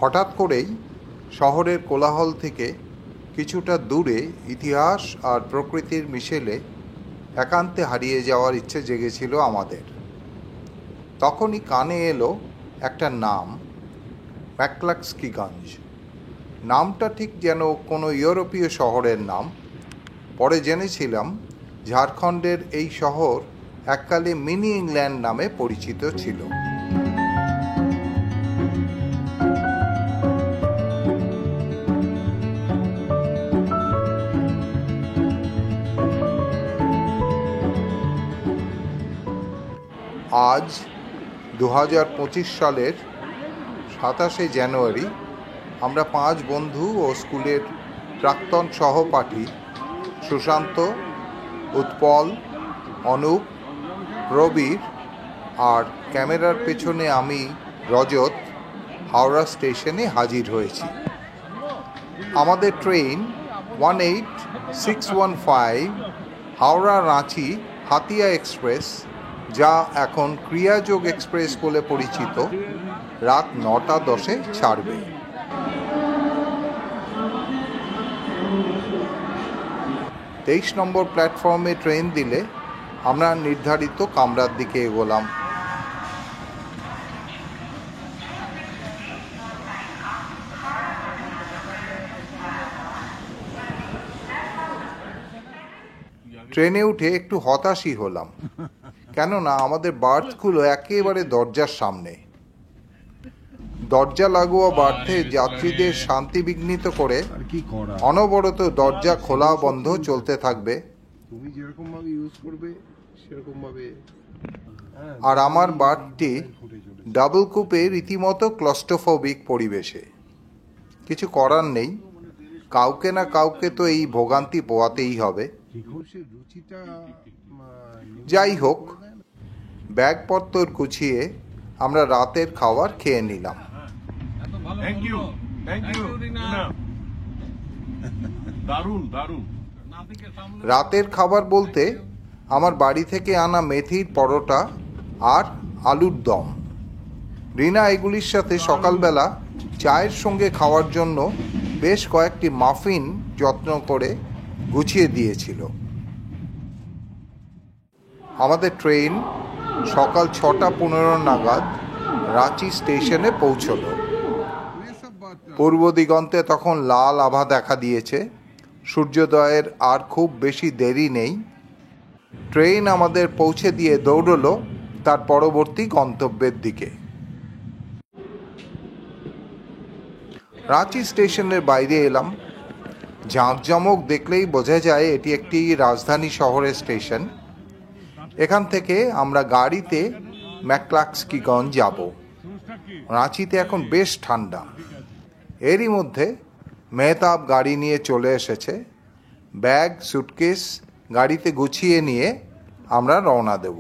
হঠাৎ করেই শহরের কোলাহল থেকে কিছুটা দূরে ইতিহাস আর প্রকৃতির মিশেলে একান্তে হারিয়ে যাওয়ার ইচ্ছে জেগেছিল আমাদের। তখনই কানে এলো একটা নাম, ম্যাকক্লাস্কিগঞ্জ। নামটা ঠিক যেন কোনো ইউরোপীয় শহরের নাম। পরে জেনেছিলাম ঝাড়খণ্ডের এই শহর এককালে মিনি ইংল্যান্ড নামে পরিচিত ছিল। আজ 2025 সালের 27শে জানুয়ারি আমরা 5 বন্ধু ও স্কুলের প্রাক্তন সহপাঠী সুশান্ত, উৎপল, অনুপ, প্রবীর আর ক্যামেরার পেছনে আমি রজত হাওড়া স্টেশনে হাজির হয়েছি। আমাদের ট্রেন 18615 হাওড়া রাঁচি হাতিয়া এক্সপ্রেস, যা এখন ক্রিয়াযোগ এক্সপ্রেস বলে পরিচিত, রাত 9:10 ছাড়বে। তেইশ নম্বর প্ল্যাটফর্মে ট্রেন দিলে আমরা নির্ধারিত কামরার দিকে এগোলাম। ট্রেনে উঠে একটু হতাশই হলাম, কেননা আমাদের বার্থগুলো একেবারে দরজার সামনে। দরজা লাগোয়া বার্থে যাত্রীদের শান্তি বিঘ্নিত করে অনবরত দরজা খোলা বন্ধ চলতে থাকবে। আর আমার বার্থটি ডাবল কুপে রীতিমতো ক্লস্ট্রোফোবিক পরিবেশে। কিছু করার নেই, কাউকে না কাউকে তো এই ভোগান্তি পোয়াতেই হবে। যাই হোক, ব্যাগপত্তর গুছিয়ে আমরা রাতের খাবার খেয়ে নিলাম। রাতের খাবার বলতে আমার বাড়ি থেকে আনা মেথির পরোটা আর আলুর দম। রিনা এগুলির সাথে সকালবেলা চায়ের সঙ্গে খাওয়ার জন্য বেশ কয়েকটি মাফিন যত্ন করে গুছিয়ে দিয়েছিল। আমাদের ট্রেন সকাল 6:15 নাগাদ রাঁচি স্টেশনে পৌঁছল। পূর্ব দিগন্তে তখন লাল আভা দেখা দিয়েছে। সূর্যোদয়ের আর খুব বেশি দেরি নেই। ট্রেন আমাদের পৌঁছে দিয়ে দৌড়ল তার পরবর্তী গন্তব্যের দিকে। রাঁচি স্টেশনের বাইরে এলাম। জাঁকজমক দেখলেই বোঝা যায় এটি একটি রাজধানী শহরের স্টেশন। এখান থেকে আমরা গাড়িতে ম্যাকক্লাস্কিগঞ্জ যাব। রাঁচিতে এখন বেশ ঠান্ডা। এরই মধ্যে মেহতাব গাড়ি নিয়ে চলে এসেছে। ব্যাগ সুটকেস গাড়িতে গুছিয়ে নিয়ে আমরা রওনা দেব।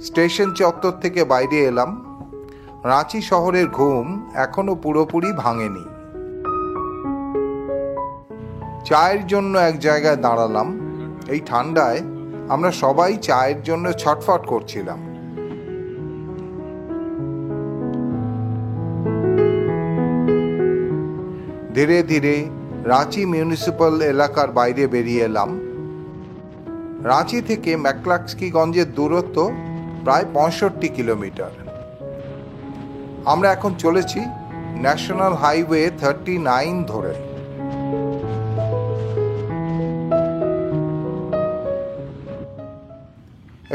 স্টেশন চত্বর থেকে বাইরে এলাম। রাঁচি শহরের ঘুম এখনো পুরোপুরি ভাঙেনি। চায়ের জন্য এক জায়গায় দাঁড়ালাম। এই ঠান্ডায় আমরা সবাই চায়ের জন্য ছটফট করছিলাম। ধীরে ধীরে রাঁচি মিউনিসিপ্যাল এলাকার বাইরে বেরিয়ে এলাম। রাঁচি থেকে ম্যাকক্লাস্কিগঞ্জের দূরত্ব প্রায় 65 কিলোমিটার। আমরা এখন চলেছি ন্যাশনাল হাইওয়ে 39 ধরে।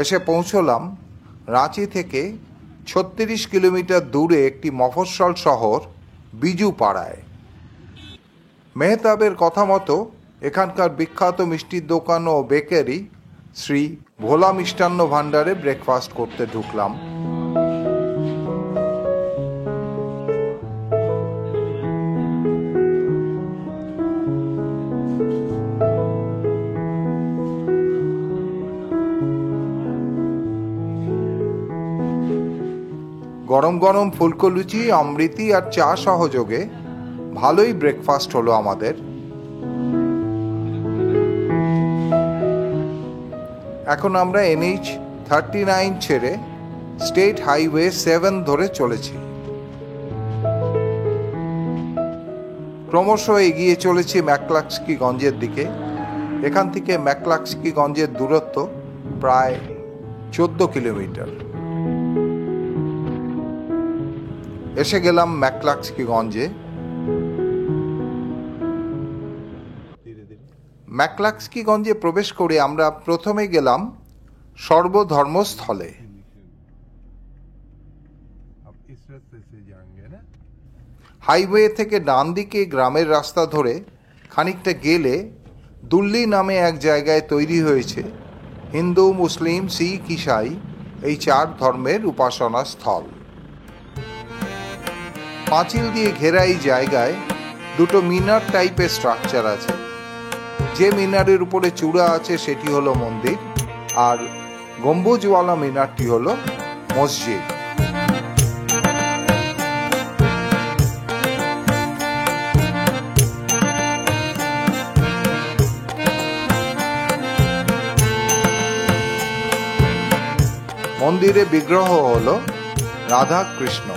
এসে পৌঁছলাম রাঁচি থেকে 36 কিলোমিটার দূরে একটি মফস্বল শহর বিজুপাড়ায়। মেহতাবের কথা মতো এখানকার বিখ্যাত মিষ্টির দোকান ও বেকারি শ্রী ভোলা মিষ্টান্ন ভাণ্ডারে ব্রেকফাস্ট করতে ঢুকলাম। গরম গরম ফুলকো লুচি, অমৃতি আর চা সহযোগে ভালোই ব্রেকফাস্ট হলো আমাদের। এখন আমরা NH39 ছেড়ে স্টেট হাইওয়ে 7 ধরে চলেছি। ক্রমশ এগিয়ে চলেছি ম্যাকক্লাস্কিগঞ্জের দিকে। এখান থেকে ম্যাকক্লাস্কিগঞ্জের দূরত্ব প্রায় 14 কিলোমিটার। এসে গেলাম ম্যাকক্লাস্কিগঞ্জে। ম্যাকক্লাস্কিগঞ্জে প্রবেশ করে আমরা প্রথমে গেলাম সর্বধর্মস্থলে। হাইওয়ে থেকে ডান দিকে গ্রামের রাস্তা ধরে খানিকটা গেলে দুল্লি নামে এক জায়গায় তৈরি হয়েছে হিন্দু, মুসলিম, শিখ, ইসাই এই 4 ধর্মের উপাসনা স্থল। পাঁচিল দিয়ে ঘেরা এই জায়গায় দুটো মিনার টাইপের স্ট্রাকচার আছে। যে মিনারের উপরে চূড়া আছে সেটি হলো মন্দির, আর গম্বুজওয়ালা মিনারটি হলো মসজিদ। মন্দিরে বিগ্রহ হলো রাধা কৃষ্ণ।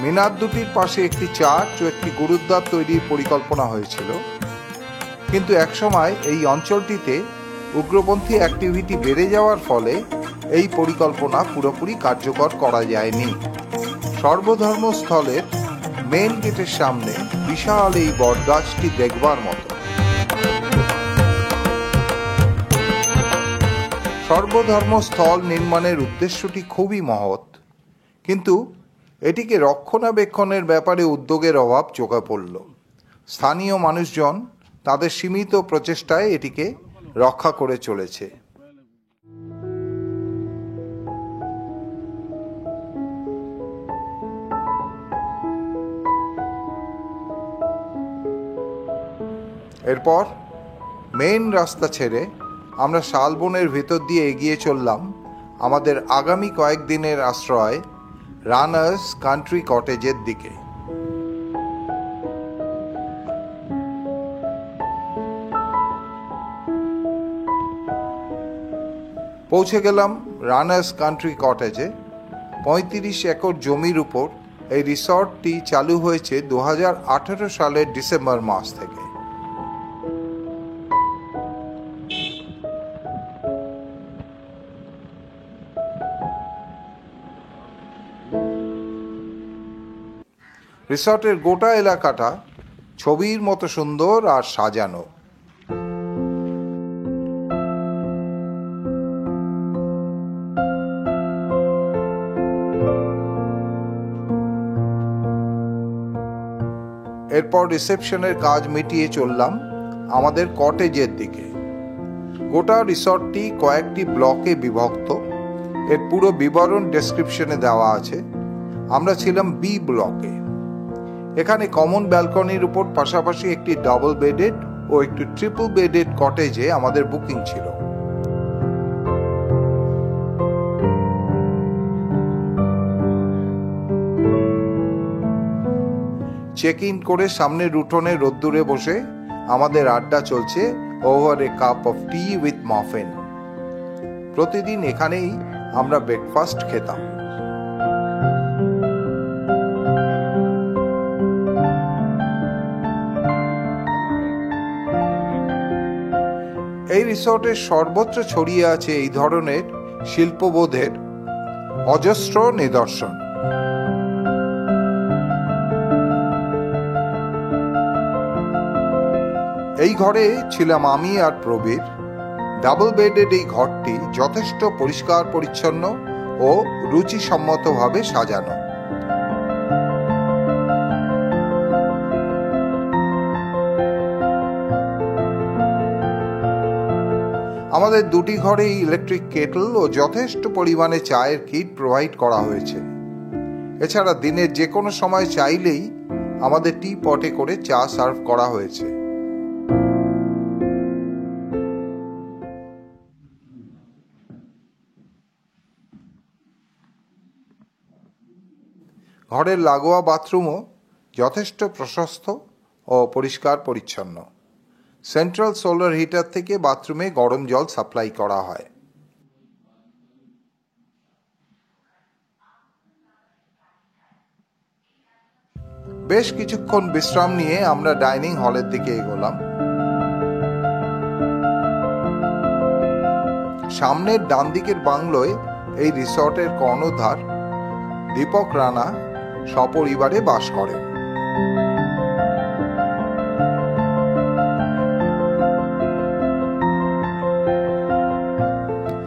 মিনার দুটির পাশে একটি চার্চ ও একটি গুরুদ্বার তৈরির পরিকল্পনা হয়েছিল, কিন্তু একসময় এই অঞ্চলটিতে উগ্রপন্থী অ্যাক্টিভিটি বেড়ে যাওয়ার ফলে এই পরিকল্পনা পুরোপুরি কার্যকর করা যায়নি। সর্বধর্মস্থলের মেন গেটের সামনে বিশাল এই বটগাছটি দেখবার মতো। সর্বধর্মস্থল নির্মাণের উদ্দেশ্যটি খুবই মহৎ, কিন্তু এটিকে রক্ষণাবেক্ষণের ব্যাপারে উদ্যোগের অভাব চোখে পড়ল। স্থানীয় মানুষজন তাদের সীমিত প্রচেষ্টায় এটিকে রক্ষা করে চলেছে। এরপর মেইন রাস্তা ছেড়ে আমরা শালবনের ভেতর দিয়ে এগিয়ে চললাম আমাদের আগামী কয়েকদিনের আশ্রয় রানার্স কান্ট্রি কটেজের দিকে। পৌঁছে গেলাম রানার্স কান্ট্রি কটেজে। 35 একর জমির উপর এই রিসর্টটি চালু হয়েছে 2018 সালের ডিসেম্বর মাস থেকে। রিসর্টের গোটা এলাকাটা ছবির মতো সুন্দর আর সাজানো। এরপর রিসেপশনের কাজ মিটিয়ে চললাম আমাদের কটেজের দিকে। গোটা রিসর্টটি কয়েকটি ব্লকে বিভক্ত। এর পুরো বিবরণ ডেসক্রিপশনে দেওয়া আছে। আমরা ছিলাম বি ব্লকে। এখানে কমন ব্যালকনির উপর পাশাপাশি একটি ডাবল বেডেড ও একটি ট্রিপল বেডেড কটেজে আমাদের বুকিং ছিল। চেক ইন করে সামনের উঠোনে রোদ্দুরে বসে আমাদের আড্ডা চলছে over a cup of T with muffin. প্রতিদিন এখানেই আমরা ব্রেকফাস্ট খেতাম। এই রিসর্টের সর্বত্র ছড়িয়ে আছে এই ধরনের শিল্পবোধের অজস্র নিদর্শন। এই ঘরে ছিলাম আমি আর প্রবীর। ডাবল বেডেড এই ঘরটি যথেষ্ট পরিষ্কার পরিচ্ছন্ন ও রুচিসম্মতভাবে সাজানো। আমাদের দুটি ঘরেই ইলেকট্রিক কেটল ও যথেষ্ট পরিমাণে চায়ের কিট প্রোভাইড করা হয়েছে। এছাড়া দিনের যে কোনো সময় চাইলেই আমাদের টি পটে করে চা সার্ভ করা হয়েছে। ঘরের লাগোয়া বাথরুমও যথেষ্ট প্রশস্ত ও পরিষ্কার পরিচ্ছন্ন। সেন্ট্রাল সোলার হিটার থেকে বাথরুমে গরম জল সাপ্লাই করা হয়। বেশ কিছুক্ষণ বিশ্রাম নিয়ে আমরা ডাইনিং হলের দিকে এগোলাম। সামনের ডান দিকের বাংলোয় এই রিসর্টের কর্ণধার দীপক রানা সপরিবারে বাস করেন।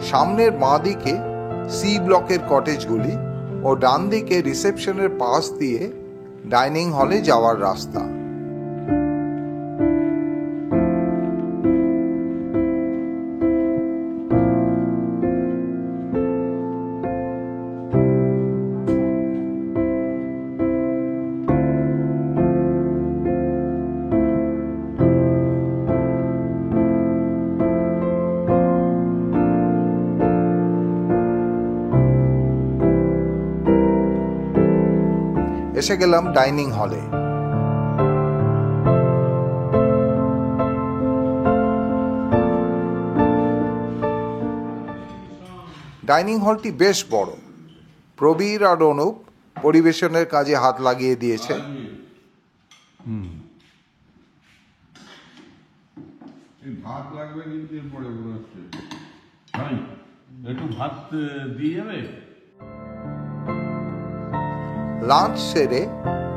সামনের বাঁ দিকে সি ব্লকের কটেজগুলি ও ডান দিকে রিসেপশনের পাশ দিয়ে ডাইনিং হলে যাওয়ার রাস্তা। এসে গেলাম ডাইনিং হলে। ডাইনিং হলটি বেশ বড়। প্রবীর আর অনুপ পরিবেশনের কাজে হাত লাগিয়ে দিয়েছে। ভাত লাগবে কিন্তু এরপরে একটু ভাত দিয়ে যাবে। লাঞ্চ সেরে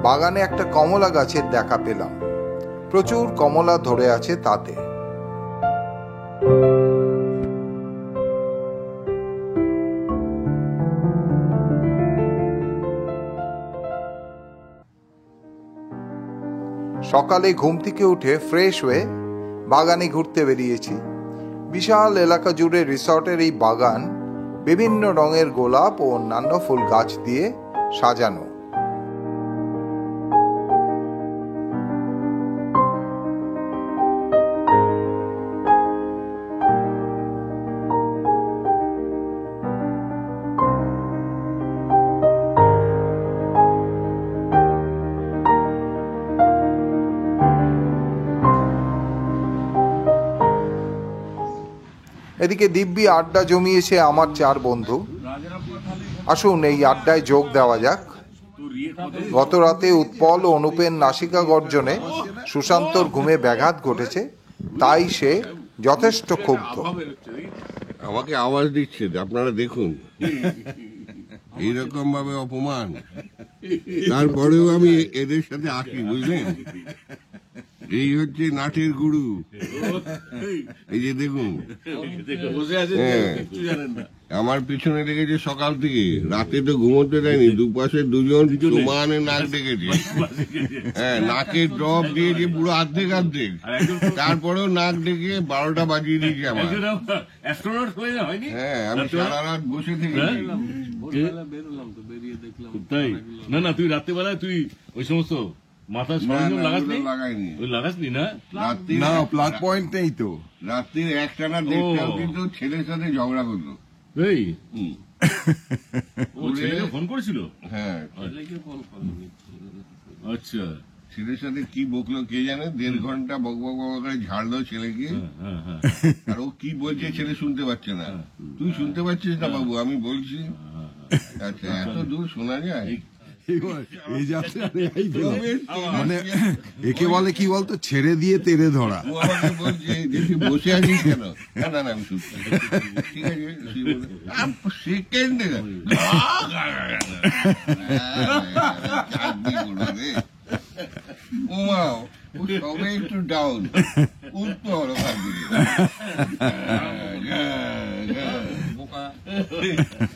বাগানে একটা কমলা গাছের দেখা পেলাম। প্রচুর কমলা ধরে আছে তাতে। সকালে ঘুম থেকে উঠে ফ্রেশ হয়ে বাগানে ঘুরতে বেরিয়েছি। বিশাল এলাকা জুড়ে রিসর্টের এই বাগান বিভিন্ন রঙের গোলাপ ও অন্যান্য ফুল গাছ দিয়ে সাজানো। এদিকে দিব্যি আড্ডা জমিয়েছে আমার 4 বন্ধু। আসুন এই আড্ডায় যোগ দেওয়া যাক। গত রাতে উৎপল ও অনুপের নাসিকা গর্জনে সুশান্তর ঘুমে ব্যাঘাত ঘটেছে, তাই সে যথেষ্ট ক্ষুব্ধ। আমাকে আওয়াজ দিচ্ছে, আপনারা দেখুন এইরকম ভাবে অপমান। তারপরেও আমি এদের সাথে আসি, বুঝলেন? এই হচ্ছে নাটের গুরু। এই যে দেখুন আমার পিছনে লেগেছে সকাল থেকে, রাতে তো ঘুমোতে দেয়নি। দুপাশে দুজন সমানে নাক ডেকেছে। হ্যাঁ, নাকের ড্রপ দিয়েছে পুরো অর্ধেক। তারপরেও নাক ডেকে 12টা বাজিয়ে দিয়েছে আমার। হ্যাঁ, আমি সারা রাত বসে থেকেছি। তাই না? না, তুই রাত্রেবেলায় তুই ওই সমস্ত মাথার সরঞ্জাম লাগাসনি? লাগাসনি না? না, প্লাগ পয়েন্ট নেই তো। রাত্রির 1টা 1:30 কিন্তু ছেলের সাথে ঝগড়া করলো। এই ও ছেলেকে ফোন করেছিল? হ্যাঁ, আচ্ছা। ছেলের সাথে কি বকলো কে জানে। 1.5 ঘন্টা বক বক করে ঝাড়লো ছেলেকে। আর ও কি বলছে ছেলে শুনতে পাচ্ছে না। তুই শুনতে পাচ্ছিস না বাবু? আমি বলছি। আচ্ছা, এত দূর শোনা যায়? এই যাত্রা মানে একে বলে কি বলতো, ছেড়ে দিয়ে তেড়ে ধরা। ও আমাকে বলছে যে তুই বসে আছিস কেন? না না, আমি শুনছি। ঠিক আছে, সেকেন্ডে ওমাও সবে একটু ডাউন উঠতে হলো।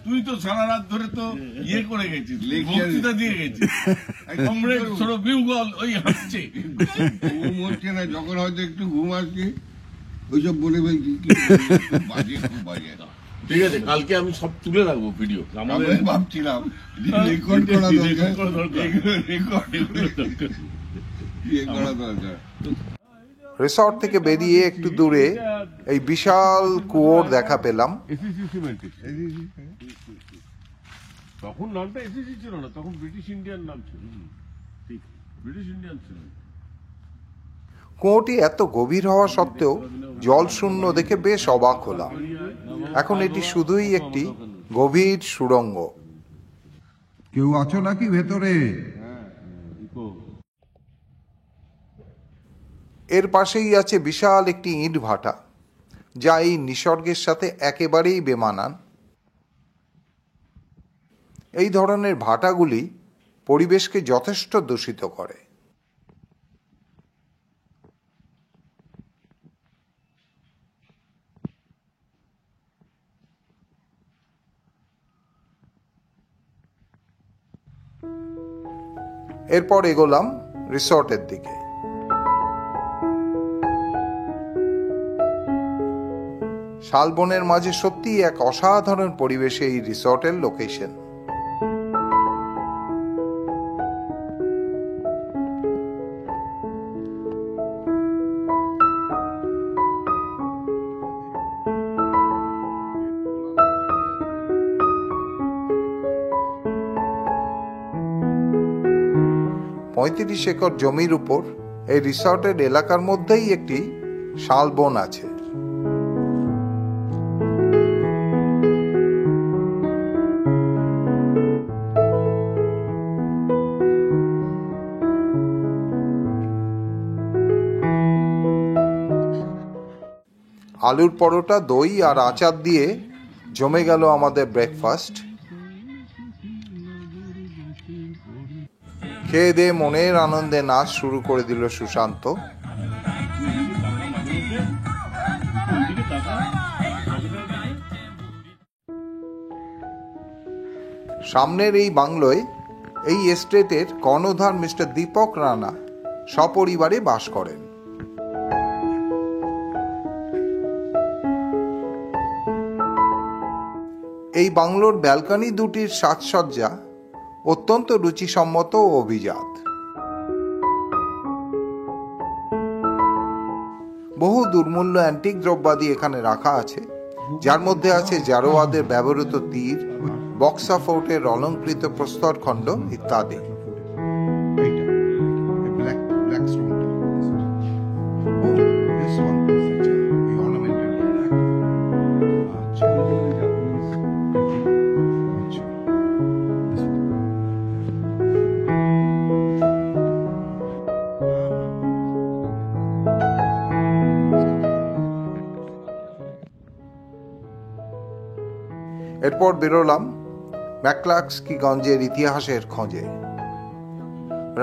তুই তো সারা রাত ধরে তো ইয়ে করে গেছিস, বক্তৃতা দিয়ে গেছিস। কমরেড ছোট বিউগল ওই হাসছে, ঘুম হচ্ছে না। যখন হয়তো একটু ঘুম আসছে ওইসব বলে ফেলছি। বাজে, খুব বাজে। ঠিক আছে, কালকে আমি সব তুলে রাখবো ভিডিও। আমাদের আমি ভাবছিলাম রেকর্ড করা দরকার, রেকর্ড করা দরকার। ইয়ে করা দরকার। রিসর্ট থেকে বেরিয়ে একটু দূরে এই বিশাল কুয়োর দেখা পেলাম। তখন নামটা এসএসসি ছিল না, তখন ব্রিটিশ ইন্ডিয়ান নাম ছিল। ঠিক, ব্রিটিশ ইন্ডিয়ান ছিল। কুয়োটি এত গভীর হওয়া সত্ত্বেও জল শূন্য দেখে বেশ অবাক হলাম। এখন এটি শুধুই একটি গভীর সুড়ঙ্গ। কেউ আছো নাকি ভেতরে? এর পাশেই আছে বিশাল একটি ইট ভাটা, যা এই নিসর্গের সাথে একেবারেই বেমানান। এই ধরনের ভাটাগুলি পরিবেশকে যথেষ্ট দূষিত করে। এরপর এগোলাম রিসর্টের দিকে। শালবনের মাঝে সত্যিই এক অসাধারণ পরিবেশে এই রিসর্টের লোকেশন। পঁয়ত্রিশ একর জমির উপর এই রিসর্টের এলাকার মধ্যেই একটি শালবন আছে। আলুর পরোটা, দই আর আচার দিয়ে জমে গেল আমাদের ব্রেকফাস্ট। খেয়ে দিয়ে মনের আনন্দে নাচ শুরু করে দিল সুশান্ত। সামনের এই বাংলোয় এই এস্টেটের কর্ণধার মিস্টার দীপক রানা সপরিবারে বাস করেন। এই বাংলোর ব্যালকনি দুটির সাজসজ্জা অত্যন্ত রুচিসম্মত ও অভিজাত। বহু দুর্মূল্য অ্যান্টিক দ্রব্যাদি এখানে রাখা আছে, যার মধ্যে আছে জারোয়াদের ব্যবহৃত তীর, বক্সা ফোর্টের অলঙ্কৃত প্রস্তরখণ্ড ইত্যাদি। এরপর বেরোলাম ম্যাকক্লাস্কিগঞ্জের ইতিহাসের খোঁজে।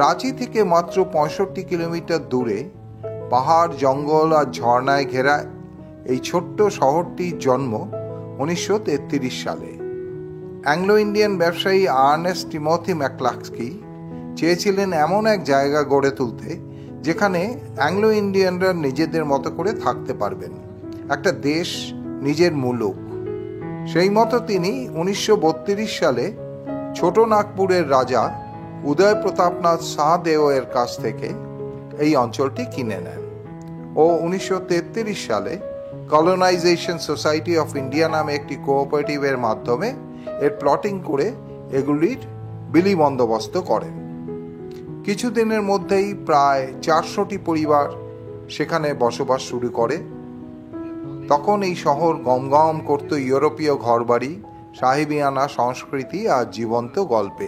রাঁচি থেকে মাত্র 65 কিলোমিটার দূরে পাহাড়, জঙ্গল আর ঝর্ণায় ঘেরা এই ছোট্ট শহরটির জন্ম 1933 সালে। অ্যাংলো ইন্ডিয়ান ব্যবসায়ী আর্নেস্ট টিমোথি ম্যাকক্লাস্কি চেয়েছিলেন এমন এক জায়গা গড়ে তুলতে যেখানে অ্যাংলো ইন্ডিয়ানরা নিজেদের মতো করে থাকতে পারবেন, একটা দেশ, নিজের মুলুক। সেই মতো তিনি 1932 সালে ছোট নাগপুরের রাজা উদয় প্রতাপনাথ শাহদেওয়ের কাছ থেকে এই অঞ্চলটি কিনে নেন ও 1933 সালে কলোনাইজেশন সোসাইটি অফ ইন্ডিয়া নামে একটি কোঅপারেটিভের মাধ্যমে এর প্লটিং করে এগুলির বিলি বন্দোবস্ত করেন। কিছুদিনের মধ্যেই প্রায় 400টি পরিবার সেখানে বসবাস শুরু করে। তখন এই শহর গমগম করত ইউরোপীয় ঘরবাড়ি, সাহেবিয়ানা সংস্কৃতি আর জীবন্ত গল্পে।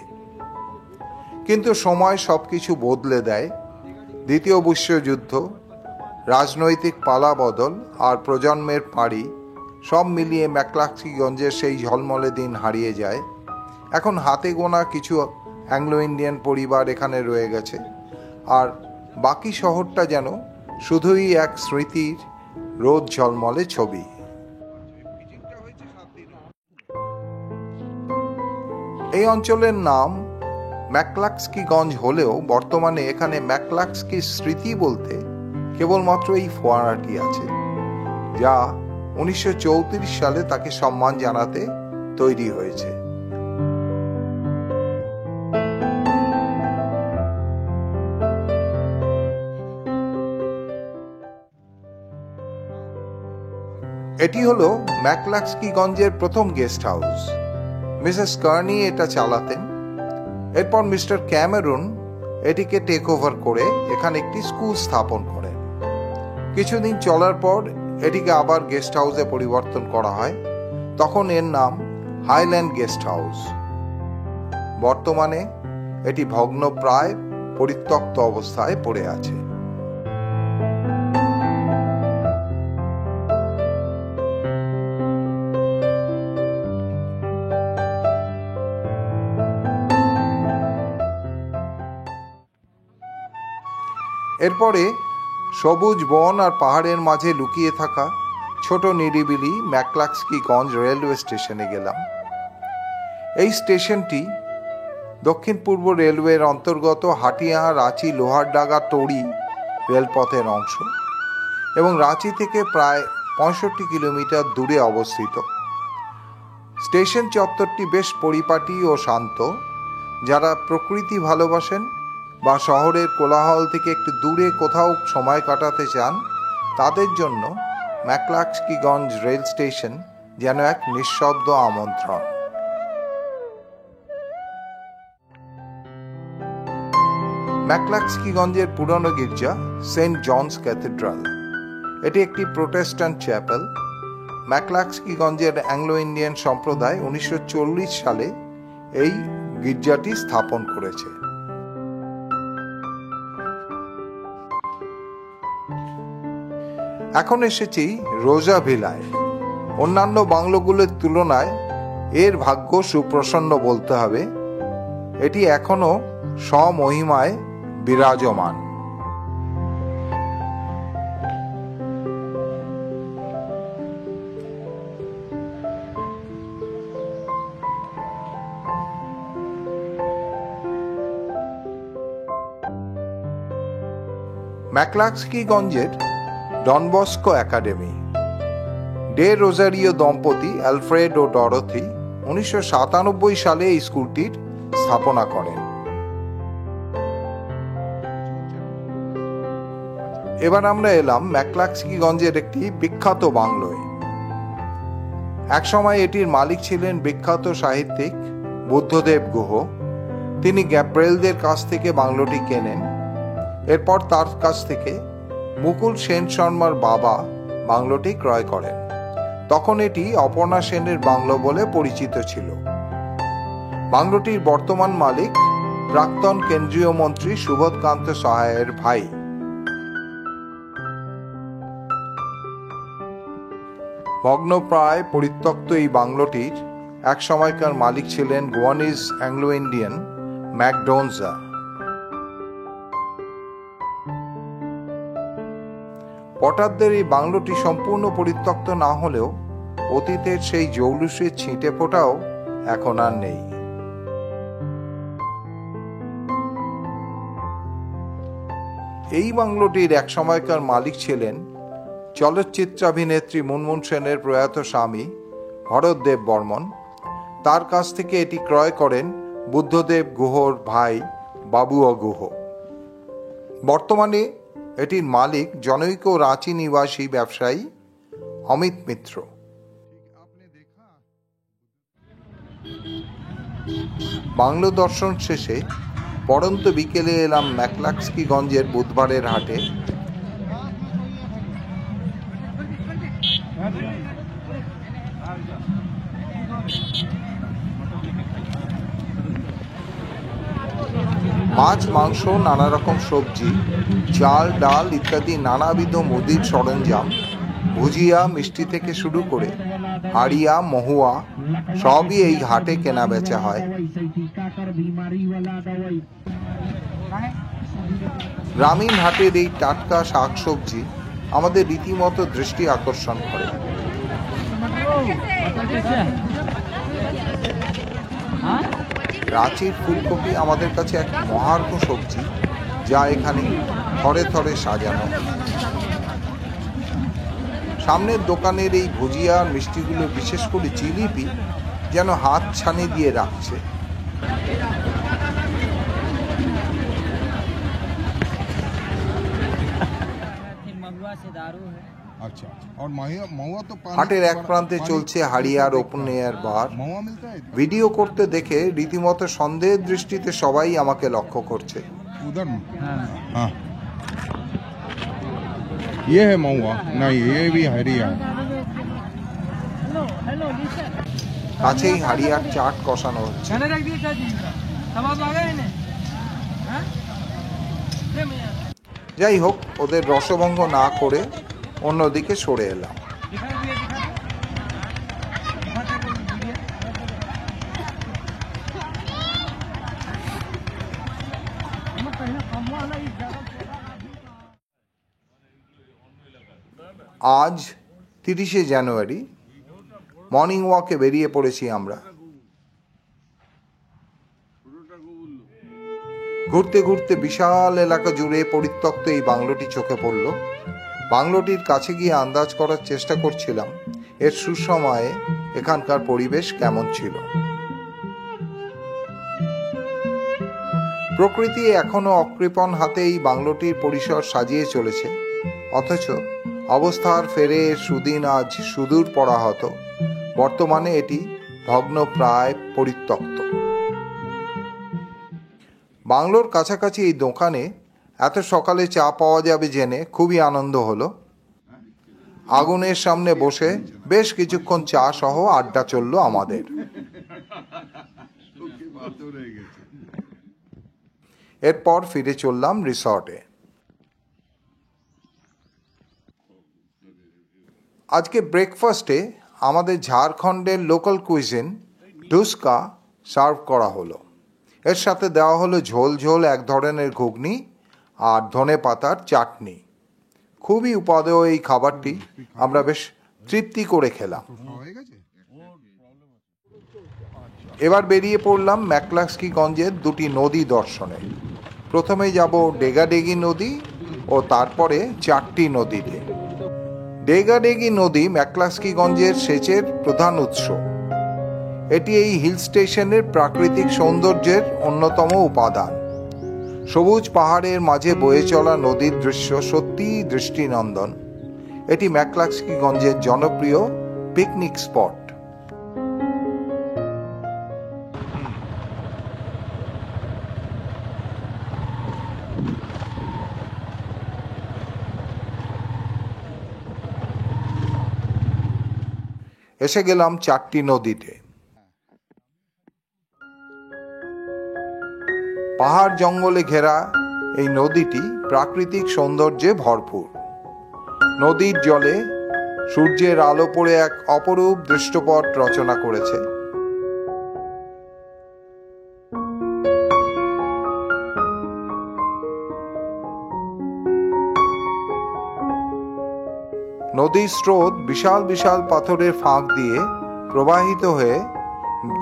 কিন্তু সময় সবকিছু বদলে দেয়। দ্বিতীয় বিশ্বযুদ্ধ, রাজনৈতিক পালাবদল আর প্রজন্মের পাড়ি সব মিলিয়ে ম্যাকক্লাস্কিগঞ্জের সেই ঝলমলে দিন হারিয়ে যায়। এখন হাতে গোনা কিছু অ্যাংলো ইন্ডিয়ান পরিবার এখানে রয়ে গেছে, আর বাকি শহরটা যেন শুধুই এক স্মৃতির রোদ ঝলমলে ছবি। এই অঞ্চলের নাম ম্যাকক্লাস্কিগঞ্জ হলেও বর্তমানে এখানে ম্যাকক্লাস্কির স্মৃতি বলতে কেবলমাত্র এই ফোয়ারাটি আছে, যা 1934 সালে তাকে সম্মান জানাতে তৈরি হয়েছে। এটি হলো ম্যাকক্লাস্কিগঞ্জের প্রথম গেস্ট হাউস। মিসেস কার্নি এটা চালাতেন। এরপর মিস্টার ক্যামেরুন এটিকে টেক ওভার করে এখানে একটি স্কুল স্থাপন করেন। কিছুদিন চলার পর এটিকে আবার গেস্ট হাউসে পরিবর্তন করা হয়। তখন এর নাম হাইল্যান্ড গেস্ট হাউস। বর্তমানে এটি ভগ্নপ্রায় পরিত্যক্ত অবস্থায় পড়ে আছে। এরপরে সবুজ বন আর পাহাড়ের মাঝে লুকিয়ে থাকা ছোট নিরিবিলি ম্যাকক্লাস্কিগঞ্জ রেলওয়ে স্টেশনে গেলাম। এই স্টেশনটি দক্ষিণ পূর্ব রেলওয়ের অন্তর্গত হাটিয়া রাঁচি লোহারডাঙ্গা তড়ি রেলপথের অংশ এবং রাঁচি থেকে প্রায় 65 কিলোমিটার দূরে অবস্থিত। স্টেশন চত্বরটি বেশ পরিপাটি ও শান্ত। যারা প্রকৃতি ভালোবাসেন বা শহরের কোলাহল থেকে একটু দূরে কোথাও সময় কাটাতে চান, তাদের জন্য ম্যাকক্লাস্কিগঞ্জ রেল স্টেশন যেন এক নিঃশব্দ আমন্ত্রণ। ম্যাকক্লাস্কিগঞ্জের পুরনো গির্জা সেন্ট জনস ক্যাথেড্রাল। এটি একটি প্রোটেস্ট্যান্ট চ্যাপেল। ম্যাকক্লাস্কিগঞ্জের অ্যাংলো ইন্ডিয়ান সম্প্রদায় 1940 সালে এই গির্জাটি স্থাপন করেছে। এখন এসেছি রোজা ভিলায়। অন্যান্য বাংলোগুলোর তুলনায় এর ভাগ্য সুপ্রসন্ন বলতে হবে। এটি এখনো স্বমহিমায় বিরাজমান। ম্যাকক্লাস্কিগঞ্জের Don Bosco Academy. De Rozario দম্পতি অ্যালফ্রেড ও ডরোথি 1997 সালে এই স্কুলটির স্থাপনা করেন। এবার আমরা এলাম ম্যাকক্লাস্কিগঞ্জের একটি বিখ্যাত বাংলোয়। একসময় এটির মালিক ছিলেন বিখ্যাত সাহিত্যিক বুদ্ধদেব গুহ। তিনি গ্যাব্রিয়েলদের কাছ থেকে বাংলোটি কেনেন। এরপর তার কাছ থেকে মুকুল সেন শর্মার বাবা বাংলোটি ক্রয় করেন। তখন এটি অপর্ণা সেনের বাংলো বলে পরিচিত ছিল। বাংলোটির বর্তমান মালিক প্রাক্তন কেন্দ্রীয় মন্ত্রী সুবোধকান্ত সহায়ের ভাই। ভগ্নপ্রায় পরিত্যক্ত এই বাংলোটির এক সময়কার মালিক ছিলেন গোয়ানিজ অ্যাংলো ইন্ডিয়ান ম্যাকডোনজা। পটারদের এই বাংলোটি সম্পূর্ণ পরিত্যক্ত না হলেও অতীতের সেই জৌলুসের ছিটে ফোটাও এখন আর নেই। এই বাংলোটির এক সময়কার মালিক ছিলেন চলচ্চিত্রাভিনেত্রী মুনমুন সেনের প্রয়াত স্বামী ভরতদেব বর্মন। তার কাছ থেকে এটি ক্রয় করেন বুদ্ধদেব গুহর ভাই বাবুয়া গুহ। বর্তমানে এটির মালিক জনৈক রাঁচি নিবাসী ব্যবসায়ী অমিত মিত্র। বাংলো দর্শন শেষে পড়ন্ত বিকেলে এলাম ম্যাকক্লাস্কিগঞ্জের বুধবারের হাটে। মাছ, মাংস, নানা রকম সবজি, চাল, ডাল ইত্যাদি নানাবিধ মুদির সরঞ্জাম, ভুজিয়া, মিষ্টি থেকে শুরু করে হাড়িয়া, মহুয়া সবই এই হাটে কেনা বেচা হয়। গ্রামীণ হাটের এই টাটকা শাকসবজি আমাদের রীতিমতো দৃষ্টি আকর্ষণ করে। রাঁচির ফুলকপি আমাদের কাছে এক মহার্ঘ সবজি, যা এখানে থরে থরে সাজানো। সামনের দোকানের এই ভুজিয়া আর মিষ্টিগুলো, বিশেষ করে জিলিপি, যেন হাত ছানি দিয়ে রাখছে। अच्छा और महुआ तो হাটের এক প্রান্তে চলছে হাড়িয়ার ওপেন এয়ার বার। महुआ मिलता है ভিডিও করতে দেখে রীতিমতো সন্দেহের দৃষ্টিতে সবাই আমাকে লক্ষ্য করছে। उधर हाँ ये है महुआ नहीं ये भी हरिया কাছেই হাড়িয়ার চাট কষানো হচ্ছে। যাই হোক, ওদের রসভঙ্গ না করে অন্যদিকে সরে এলাম। আজ 30শে জানুয়ারি, মর্নিং ওয়াকে বেরিয়ে পড়েছি আমরা। ঘুরতে ঘুরতে বিশাল এলাকা জুড়ে পরিত্যক্ত এই বাংলোটি চোখে পড়ল। বাংলোটির কাছে গিয়ে আন্দাজ করার চেষ্টা করছিলাম এর সুসময়ে এখানকার পরিবেশ কেমন ছিল। প্রকৃতি এখনো অকৃপণ হাতে এই বাংলোটির পরিসর সাজিয়ে চলেছে, অথচ অবস্থার ফেরে সুদিন আজ সুদূর পরাহত। বর্তমানে এটি ভগ্ন, প্রায় পরিত্যক্ত। বাংলোর কাছাকাছি এই দোকানে এত সকালে চা পাওয়া যাবে জেনে খুবই আনন্দ হলো। আগুনের সামনে বসে বেশ কিছুক্ষণ চা সহ আড্ডা চলল আমাদের। এরপর ফিরে চললাম রিসর্টে। আজকে ব্রেকফাস্টে আমাদের ঝাড়খণ্ডের লোকাল কুইজিন ডুস্কা সার্ভ করা হলো। এর সাথে দেওয়া হলো ঝোল ঝোল এক ধরনের ঘুগনি আর ধনে পাতার চাটনি। খুবই উপাদেয় এই খাবারটি আমরা বেশ তৃপ্তি করে খেলাম। এবার বেরিয়ে পড়লাম ম্যাকক্লাস্কিগঞ্জের দুটি নদী দর্শনে। প্রথমে যাব ডেগাডেগি নদী ও তারপরে চারটি নদীতে। ডেগাডেগি নদী ম্যাকক্লাস্কিগঞ্জের সেচের প্রধান উৎস। এটি এই হিল স্টেশনের প্রাকৃতিক সৌন্দর্যের অন্যতম উপাদান। সবুজ পাহাড়ের মাঝে বয়ে চলা নদীর দৃশ্য সত্যিই দৃষ্টিনন্দন। এটি ম্যাকক্লাস্কিগঞ্জের জনপ্রিয় পিকনিক স্পট। এসে গেলাম চারটি নদীতে। পাহাড় জঙ্গলে ঘেরা এই নদীটি প্রাকৃতিক সৌন্দর্যে ভরপুর। নদীর জলে সূর্যের আলো পড়ে এক অপরূপ দৃশ্যপট রচনা করেছে। নদীর স্রোত বিশাল বিশাল পাথরের ফাঁক দিয়ে প্রবাহিত হয়ে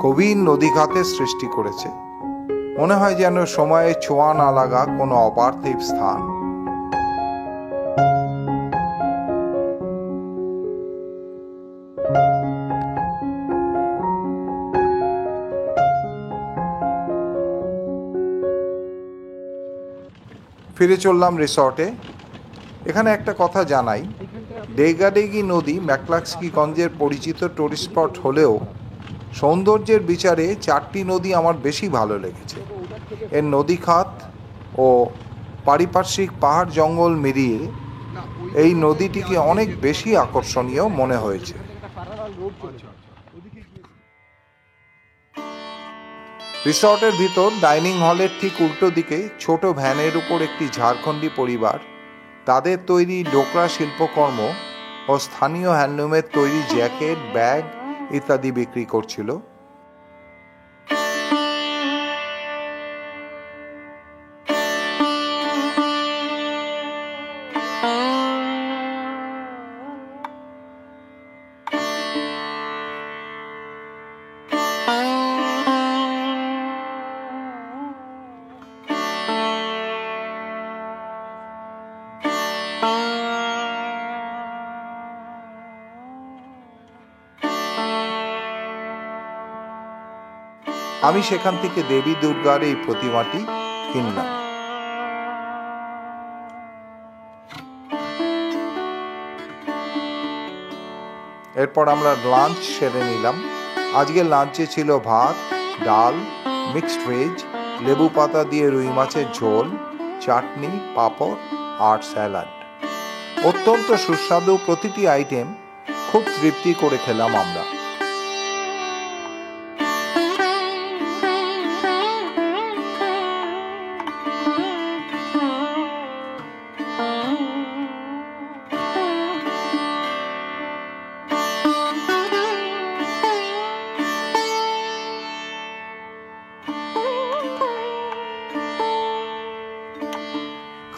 গভীর নদীঘাতের সৃষ্টি করেছে। মনে হয় যেন সময়ে ছোঁয়া না লাগা কোনো অপার্থিব স্থান। ফিরে চললাম রিসর্টে। এখানে একটা কথা জানাই, ডেগাডেগি নদী ম্যাকক্লাস্কিগঞ্জের পরিচিত টুরিস্ট স্পট হলেও সৌন্দর্যের বিচারে চারটি নদী আমার বেশি ভালো লেগেছে। এর নদী খাত ও পারিপার্শ্বিক পাহাড় জঙ্গল মিলিয়ে এই নদীটিকে অনেক বেশি আকর্ষণীয় মনে হয়েছে। রিসর্টের ভিতর ডাইনিং হলের ঠিক উল্টো দিকে ছোট ভ্যানের উপর একটি ঝাড়খণ্ডী পরিবার তাদের তৈরি ডোকরা শিল্পকর্ম ও স্থানীয় হ্যান্ডলুমের তৈরি জ্যাকেট, ব্যাগ ইত্যাদি বিক্রি করছিল। আমি সেখান থেকে দেবী দুর্গার এই প্রতিমাটি কিনলাম। এরপর আমরা লাঞ্চ সেরে নিলাম। আজকের লাঞ্চে ছিল ভাত, ডাল, মিক্সড ভেজ, লেবু পাতা দিয়ে রুই মাছের ঝোল, চাটনি, পাঁপড় আর স্যালাড। অত্যন্ত সুস্বাদু প্রতিটি আইটেম, খুব তৃপ্তি করে খেলাম আমরা।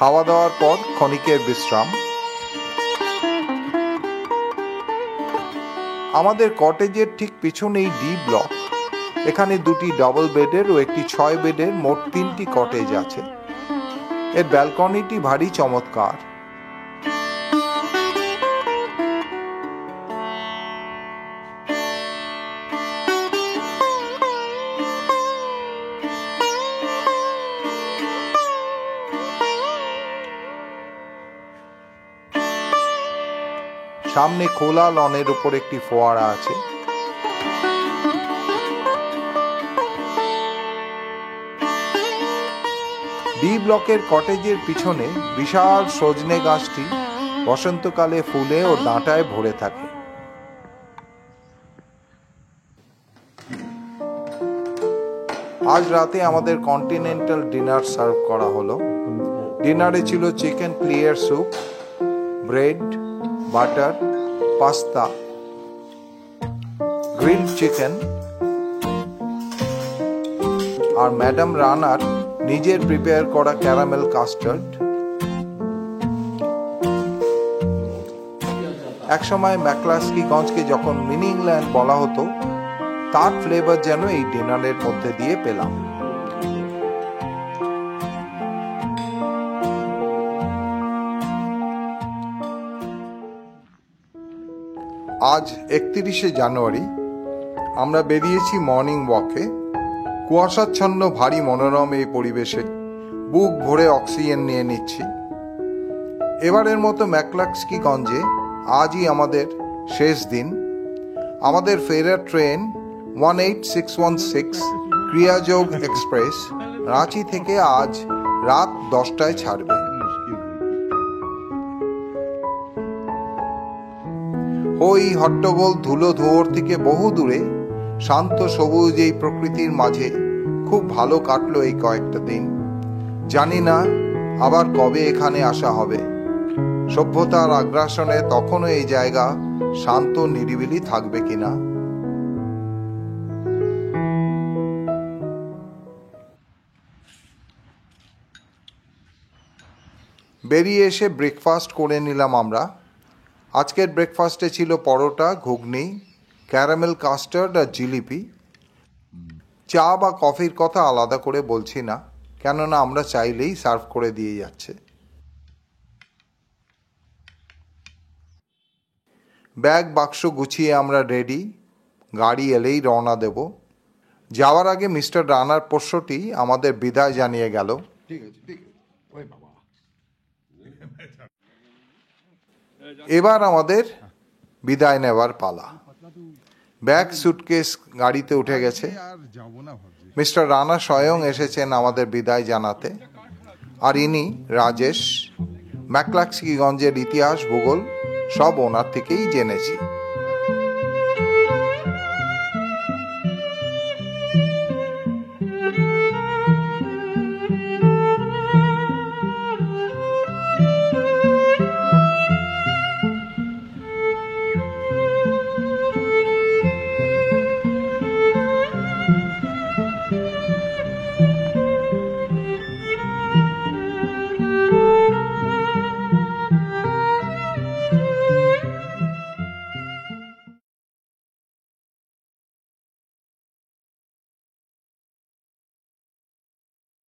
খাওয়া দাওয়ার পর ক্ষণিকের বিশ্রাম। আমাদের কটেজের ঠিক পিছনেই ডি ব্লক। এখানে দুটি ডাবল বেডের ও একটি 6 বেডের মোট 3টি কটেজ আছে। এর ব্যালকনিটি ভারী চমৎকার। সামনে খোলা লনের উপর একটি ফোয়ারা আছে। ডি ব্লকের কটেজের পিছনে বিশাল সজনে গাছটি বসন্তকালে ফুলে ও ডাঁটায় ভরে থাকে। আজ রাতে আমাদের কন্টিনেন্টাল ডিনার সার্ভ করা হলো। ডিনারে ছিল chicken clear soup, bread, butter, pasta, grilled chicken আর ম্যাডাম রানার নিজের প্রিপেয়ার করা ক্যারামেল কাস্টার্ড। একসময় ম্যাকক্লাস্কিগঞ্জকে যখন মিনি ইংল্যান্ড বলা হতো, তার ফ্লেভার যেন এই ডিনারের মধ্যে দিয়ে পেলাম। আজ 31শে জানুয়ারি। আমরা বেরিয়েছি মর্নিং ওয়াকে। কুয়াশাচ্ছন্ন ভারী মনোরম এই পরিবেশে বুক ভরে অক্সিজেন নিয়ে নিচ্ছি। এবারের মতো ম্যাকক্লাস্কিগঞ্জে আজই আমাদের শেষ দিন। আমাদের ফেরার ট্রেন 18616 ক্রিয়াযোগ এক্সপ্রেস রাঁচি থেকে আজ রাত 10টায় ছাড়বে। ওই হট্টগোল ধুলো ধোঁয়ার থেকে বহু দূরে শান্ত সবুজ এই প্রকৃতির মাঝে খুব ভালো কাটলো এই কয়েকটা দিন। জানি না আবার কবে এখানে আসা হবে। সভ্যতার আগ্রাসনে তখনও এই জায়গা শান্ত নিরিবিলি থাকবে কিনা। বেরিয়ে এসে ব্রেকফাস্ট করে নিলাম আমরা। আজকের ব্রেকফাস্টে ছিল পরোটা, ঘুগনি, ক্যারামেল কাস্টার্ড আর জিলিপি। চা বা কফির কথা আলাদা করে বলছি না, কেননা আমরা চাইলেই সার্ভ করে দিয়ে যাচ্ছে। ব্যাগ বাক্স গুছিয়ে আমরা রেডি, গাড়ি এলেই রওনা দেব। যাওয়ার আগে মিস্টার রানার পোষ্যটি আমাদের বিদায় জানিয়ে গেল। এবার আমাদের বিদায় নেওয়ার পালা। ব্যাগ সুটকেস গাড়িতে উঠে গেছে। মিস্টার রানা স্বয়ং এসেছেন আমাদের বিদায় জানাতে। আর ইনি রাজেশ। ম্যাকক্লাস্কিগঞ্জের ইতিহাস ভূগোল সব ওনার থেকেই জেনেছি।